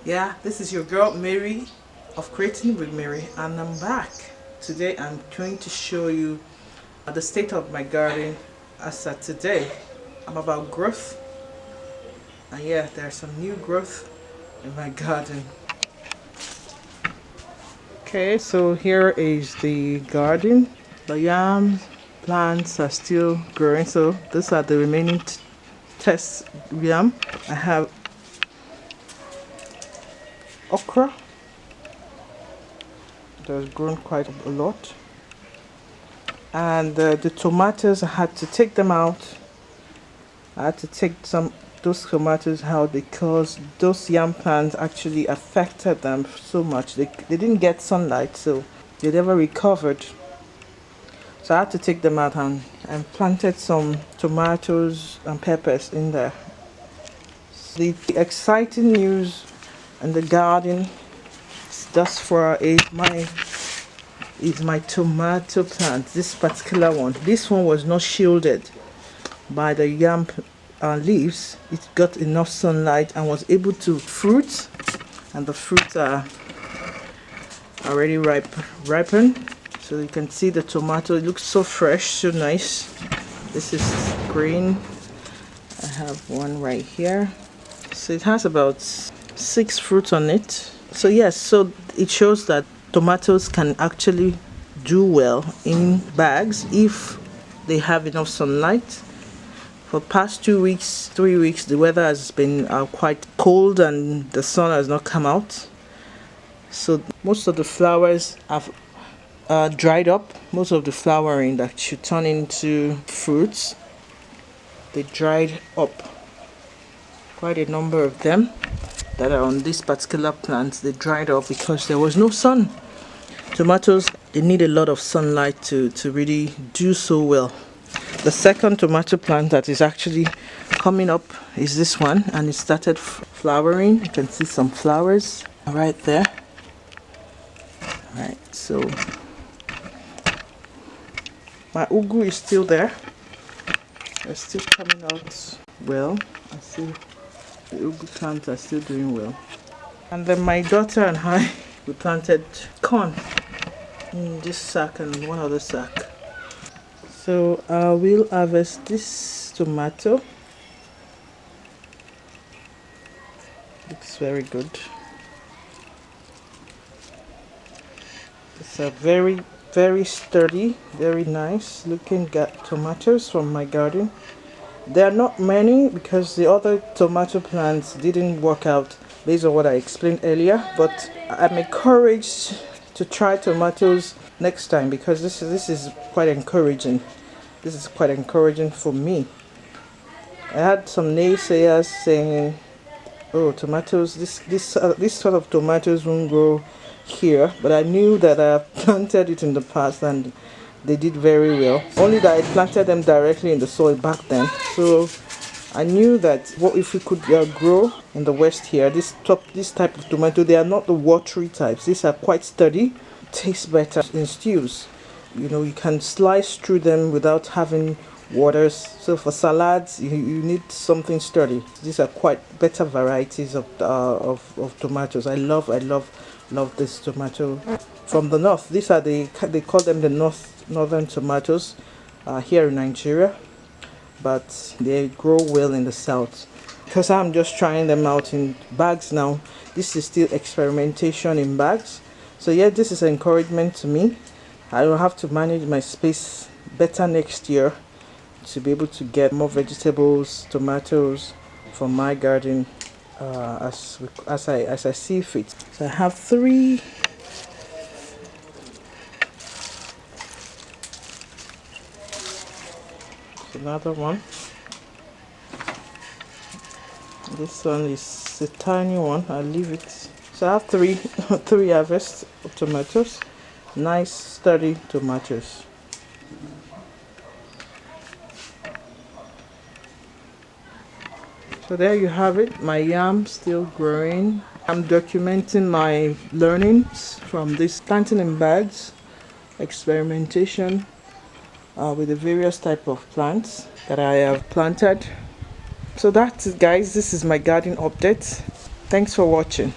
Yeah, this is your girl Mary of Creating with Mary, and I'm back. Today I'm going to show you the state of my garden as of today. I'm about growth, and yeah, there's some new growth in my garden. Okay, so here is the garden. The yam plants are still growing, so these are the remaining test yam. I have okra that has grown quite a lot, and the tomatoes, I had to take them out. I had to take those tomatoes out because those yam plants actually affected them so much. They didn't get sunlight, so they never recovered. So I had to take them out and planted some tomatoes and peppers in there. The exciting news in the garden thus far is my tomato plant. This particular one. This one was not shielded by the yam leaves. It got enough sunlight and was able to fruit, and the fruits are already ripened. So you can see the tomato. It looks so fresh, so nice. This is green. I have one right here. So it has about 6 fruits on it. So yes, so it shows that tomatoes can actually do well in bags if they have enough sunlight. For past 2 weeks, 3 weeks, the weather has been quite cold and the sun has not come out. So most of the flowers have dried up. Most of the flowering that should turn into fruits, they dried up. Quite a number of them that are on this particular plant, they dried up because there was no sun. Tomatoes, they need a lot of sunlight to really do so well. The second tomato plant that is actually coming up is this one, and it started flowering. You can see some flowers right there. Right, so my ugu is still there. They're still coming out well. I see the ugu plants are still doing well. And then my daughter and I, we planted corn in this sack and one other sack. So I will harvest this tomato. Looks very good. It's a very sturdy, very nice looking tomatoes from my garden. There are not many because the other tomato plants didn't work out based on what I explained earlier, but I'm encouraged to try tomatoes next time because this is quite encouraging. This is quite encouraging for me. I had some naysayers saying, "Oh, tomatoes! This sort of tomatoes won't grow here." But I knew that I planted it in the past and they did very well. Only that I planted them directly in the soil back then, so I knew that what if we could grow in the west here. This type of tomato, they are not the watery types. These are quite sturdy. Taste better in stews. You know, you can slice through them without having waters. So for salads, you need something sturdy. These are quite better varieties of tomatoes. I love this tomato from the north. These are they call them the northern tomatoes here in Nigeria, but they grow well in the south. Because I'm just trying them out in bags now. This is still experimentation in bags. So yeah, this is encouragement to me. I will have to manage my space better next year to be able to get more vegetables, tomatoes from my garden as I see fit. So I have 3. Another one. This one is a tiny one. I'll leave it. So I have 3 3 harvests of tomatoes. Nice sturdy tomatoes. So there you have it. My yam still growing. I'm documenting my learnings from this planting in bags, experimentation with the various type of plants that I have planted. So that's it, guys. This is my garden update. Thanks for watching.